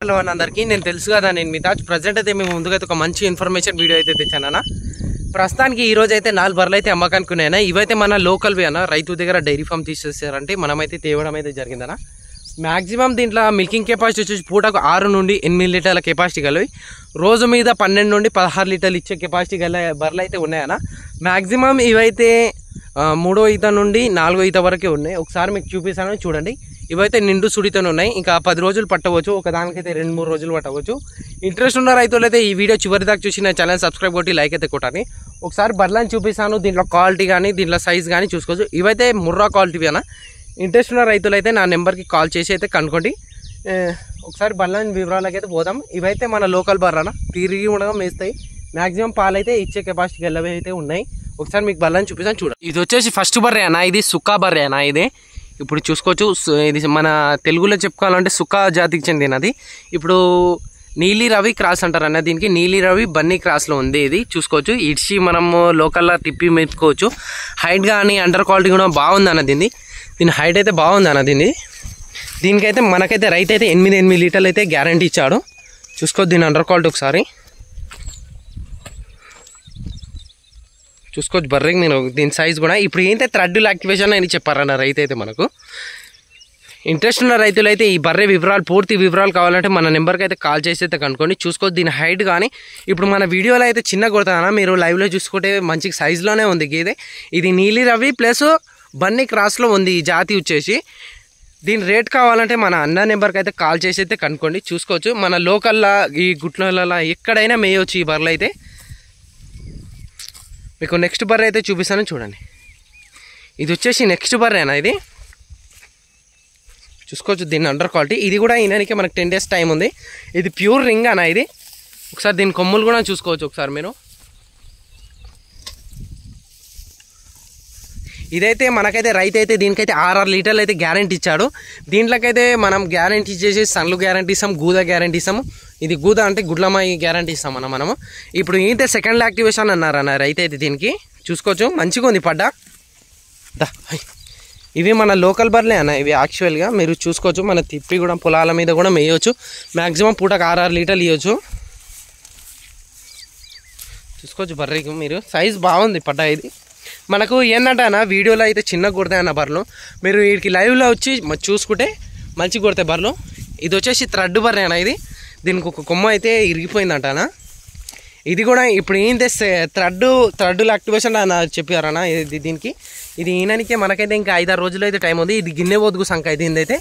Hello అందరికీ నేను తెలుసు కదా నేను మీ తాజ్ ప్రజెంట్ అయితే మేము ముందుగా ఒక మంచి ఇన్ఫర్మేషన్ వీడియో అయితే తెచ్చానన్నా. ప్రస్తుతానికి ఈ రోజు అయితే 4 బర్రెలు అయితే అమ్మకానికి ఉన్నాయన్నా. ఇవైతే మన లోకల్వి అన్న, రైతు దగ్గర డైరీ ఫామ్ తీసేసారంటే మనమైతే తేవడం అయితే జరిగిందన్న. మ్యాక్సిమం దీంట్లో మిల్కింగ్ కెపాసిటీ వచ్చేసి పూటకు 6 నుండి 8 లీటర్ల కెపాసిటీ గలవి, రోజు మీద 12 నుండి 16 లీటర్లు ఇచ్చే కెపాసిటీ గల బర్రెలు అయితే ఉన్నాయన్న. మ్యాక్సిమం ఇవైతే 3వ ఈత నుండి 4వ ఈత వరకే ఉన్నాయి. ఒకసారి మీకు చూపిస్తాను చూడండి. ఇవైతే నిండు సుడితోనే ఉన్నాయి. ఇంకా 10 రోజులు పట్టవచ్చు, ఒకదానికైతే 2-3 రోజులు పట్టవచ్చు. ఇంట్రెస్ట్ ఉన్న రైతులు అయితే ఈ వీడియో చివరి దాకా చూసి నా ఛానల్ సబ్స్క్రైబ్ కొట్టి లైక్ అయితే కొట్టాలి. ఒకసారి బర్రెలను చూపిస్తాను, దీంట్లో క్వాలిటీ కానీ దీంట్లో సైజ్ కానీ చూసుకోవచ్చు. ఇవైతే ముర్రా క్వాలిటీవి అన్న. ఇంట్రెస్ట్ ఉన్న రైతులు అయితే నా నెంబర్కి కాల్ చేసి అయితే కనుక్కోండి. ఒకసారి బర్రెల వివరాలకి అయితే పోదాం. ఇవైతే మన లోకల్ బర్రెన, తిరిగి ఉండగా మేస్తాయి. మ్యాక్సిమం పాలైతే ఇచ్చే కెపాసిటీ గెల్లవి అయితే ఉన్నాయి. ఒకసారి మీకు బర్రెలను చూపిస్తాను చూడండి. ఇది వచ్చేసి ఫస్ట్ బర్రె అన్న, ఇది సుక్కా బర్రె అన్న. ఇది ఇప్పుడు చూసుకోవచ్చు, ఇది మన తెలుగులో చెప్పుకోవాలంటే సుక్కా జాతికి చెందినది. ఇప్పుడు నీలి రవి క్రాస్ అంటారు అన్న. దీనికి నీలి రవి బన్నీ క్రాస్లో ఉంది. ఇది చూసుకోవచ్చు, ఇడ్చి మనము లోకల్లో తిప్పి మెత్తుకోవచ్చు. హైట్ కానీ అండర్ క్వాలిటీ కూడా బాగుంది అన్న. దీని హైట్ అయితే బాగుంది అన్న. దీనికైతే మనకైతే రైతు అయితే 8 లీటర్లు అయితే గ్యారంటీ ఇచ్చాడు. చూసుకోవచ్చు దీని అండర్ క్వాలిటీ ఒకసారి చూసుకోవచ్చు. బర్రెకి నేను దీని సైజ్ కూడా ఇప్పుడు ఏంటంటే థ్రెడ్లు యాక్టివేషన్ అని చెప్పారన్న రైతు అయితే. మనకు ఇంట్రెస్ట్ ఉన్న రైతులు అయితే ఈ బర్రె వివరాలు, పూర్తి వివరాలు కావాలంటే మన నెంబర్కి అయితే కాల్ చేసి అయితే కనుక్కోండి. చూసుకోవచ్చు దీని హైట్ కానీ ఇప్పుడు మన వీడియోలో అయితే చిన్న కొడతానా, మీరు లైవ్లో చూసుకుంటే మంచి సైజులోనే ఉంది గేదె. ఇది నీలి రవి ప్లస్ బన్నీ క్రాస్లో ఉంది ఈ జాతి వచ్చేసి. దీని రేట్ కావాలంటే మన అన్న నెంబర్కి అయితే కాల్ చేసి అయితే కనుక్కోండి. చూసుకోవచ్చు మన లోకల్లో ఈ గుట్లలో ఎక్కడైనా మేయవచ్చు ఈ బర్రెలు అయితే. మీకు నెక్స్ట్ బర్రె అయితే చూపిస్తాను చూడండి. ఇది వచ్చేసి నెక్స్ట్ బర్రెనా. ఇది చూసుకోవచ్చు దీని అండర్ క్వాలిటీ. ఇది కూడా ఈయనకి మనకు 10 days టైం ఉంది. ఇది ప్యూర్ రింగ్ అన్న. ఇది ఒకసారి దీని కొమ్ములు కూడా చూసుకోవచ్చు ఒకసారి మీరు. ఇదైతే మనకైతే రైతు అయితే దీనికైతే 6 లీటర్లు అయితే గ్యారంటీ ఇచ్చాడు. దీంట్లోకైతే మనం గ్యారంటీ ఇచ్చేసి సన్లు గ్యారంటీ ఇస్తాం, గూద గ్యారంటీ ఇస్తాము. ఇది గూద అంటే గుడ్లమాయి గ్యారంటీ ఇస్తామన్న మనము. ఇప్పుడు ఏంటంటే సెకండ్ యాక్టివేషన్ అన్నారన్న రైతు అయితే. దీనికి చూసుకోవచ్చు మంచిగా ఉంది పడ్డ. ఇవి మన లోకల్ బర్లే అన్న. ఇవి యాక్చువల్గా మీరు చూసుకోవచ్చు, మన తిప్పి కూడా పొలాల మీద కూడా మేయవచ్చు. మ్యాక్సిమం పూటకు 6 లీటర్లు ఇవ్వచ్చు. చూసుకోవచ్చు బర్రెకి మీరు సైజ్ బాగుంది పడ్డ. ఇది మనకు ఏంటంటే అన్న వీడియోలో అయితే చిన్నగా కొడతాయి అన్న బర్రెలు. మీరు వీడికి లైవ్లో వచ్చి చూసుకుంటే మంచిగా కొడతాయి బర్రెలు. ఇది వచ్చేసి థ్రెడ్ బర్రె అన్న. ఇది దీనికి ఒక కొమ్మ అయితే ఇరిగిపోయిందంట అన్న. ఇది కూడా ఇప్పుడు ఏం తెస్తే థ్రెడ్ యాక్టివేషన్ అన్న చెప్పారన్న. ఇది దీనికి ఇది ఈయనకే మనకైతే ఇంకా 5-6 రోజులు అయితే టైం ఉంది. ఇది గిన్నె బొదుగు సంఖ అయితే ఏందైతే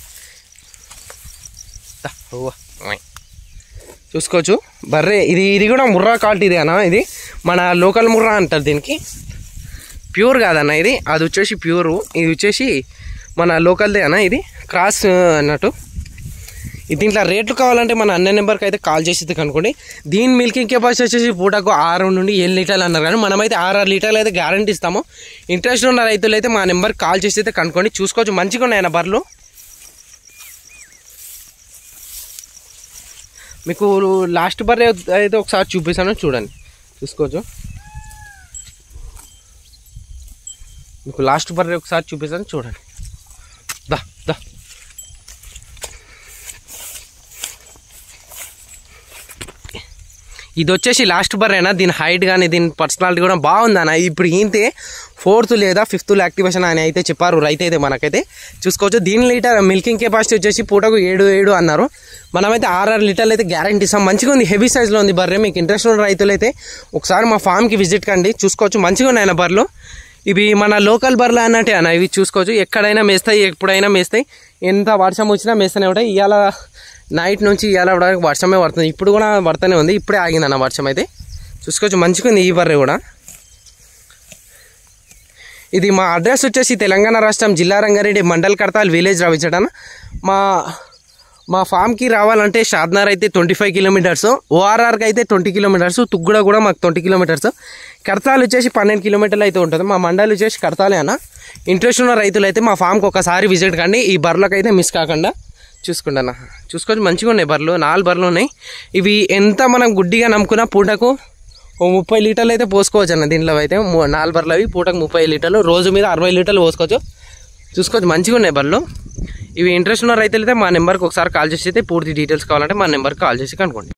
చూసుకోవచ్చు బర్రె. ఇది కూడా ముర్రా క్వాలిటీ ఇది అన్న. ఇది మన లోకల్ ముర్రా అంటారు దీనికి. ప్యూర్ కాదన్న ఇది, అది వచ్చేసి ప్యూరు. ఇది వచ్చేసి మన లోకల్దే అన్న. ఇది క్రాస్ అన్నట్టు. దీంట్లో రేట్లు కావాలంటే మన అన్న నెంబర్కి అయితే కాల్ చేసి కనుక్కోండి. దీని మిల్కింగ్ కెపాసిటీ వచ్చేసి పూటకు 6 నుండి 7 లీటర్లు అన్నారు, కానీ మనమైతే 6 లీటర్లు అయితే గ్యారంటీ ఇస్తాము. ఇంట్రెస్ట్ ఉన్న రైతులు అయితే మా నెంబర్కి కాల్ చేసి అయితే కనుక్కోండి. చూసుకోవచ్చు మంచిగా ఉన్నాయన్న బర్రెలు. మీకు లాస్ట్ బర్రె అయితే ఒకసారి చూపిస్తాను చూడండి. చూసుకోవచ్చు మీకు లాస్ట్ బర్రె ఒకసారి చూపిస్తాను చూడండి. ఇది వచ్చేసి లాస్ట్ బర్రేనా. దీని హైట్ కానీ దీని పర్సనాలిటీ కూడా బాగుందన్న. ఇప్పుడు ఈంతే 4th లేదా 5th యాక్టివేషన్ అని అయితే చెప్పారు రైతు అయితే. మనకైతే చూసుకోవచ్చు దీని లీటర్ మిల్కింగ్ కెపాసిటీ వచ్చేసి పూటకు 7 అన్నారు. మనమైతే 6 లీటర్లు అయితే గ్యారంటీ ఇస్తాం. మంచిగా ఉంది, హెవీ సైజ్లో ఉంది బర్రె. మీకు ఇంట్రెస్ట్ ఉన్న రైతులు అయితే ఒకసారి మా ఫామ్కి విజిట్ కండి. చూసుకోవచ్చు మంచిగా ఉన్నాయన్న బర్రెలు. ఇవి మన లోకల్ బర్రెలు అన్నట్టే అన్న. ఇవి చూసుకోవచ్చు ఎక్కడైనా మేస్తాయి, ఎప్పుడైనా మేస్తాయి. ఎంత వర్షం వచ్చినా మేస్తూనే ఉంటాయి. ఇవాళ నైట్ నుంచి ఇవాళ వర్షమే పడుతుంది. ఇప్పుడు కూడా పడుతూనే ఉంది. ఇప్పుడే ఆగిందన్న వర్షం అయితే. చూసుకోవచ్చు మంచిగా ఉంది ఈ బర్రె కూడా. ఇది మా అడ్రస్ వచ్చేసి తెలంగాణ రాష్ట్రం జిల్లా రంగారెడ్డి, మండల్ కడతాల్, విలేజ్ రవిచడన. మా ఫామ్కి రావాలంటే షాద్నగర్ అయితే 25 కిలోమీటర్స్, ఓఆర్ఆర్కి అయితే 20 కిలోమీటర్స్, తుగ్గడ కూడా మాకు 20 కిలోమీటర్స్, కడతాల్ వచ్చేసి 12 కిలోమీటర్లు అయితే ఉంటుంది. మా మండల్ వచ్చేసి కడతాలే అన్న. ఇంట్రెస్ట్ ఉన్న రైతులు అయితే మా ఫామ్కి ఒకసారి విజిట్ కండి. ఈ బర్రెలకు అయితే మిస్ కాకుండా చూసుకుంటాను. చూసుకోవచ్చు మంచిగా ఉన్నాయి బర్రెలు. 4 బర్రెలు ఉన్నాయి. ఇవి ఎంత మనం గుడ్డిగా నమ్ముకున్నా పూటకు 30 లీటర్లు అయితే పోసుకోవచ్చు అన్న. దీంట్లో అయితే 4 బర్రెలు అవి పూటకు 30 లీటర్లు, రోజు మీద 60 లీటర్లు పోసుకోవచ్చు. చూసుకోవచ్చు, మంచిగా ఉన్నాయి బళ్ళు. ఇవి ఇంట్రెస్ట్ ఉన్న రైతులు అయితే మా నెంబర్కి ఒకసారి కాల్ చేసి అయితే పూర్తి డీటెయిల్స్ కావాలంటే మా నెంబర్కి కాల్ చేసి కనుక్కోండి.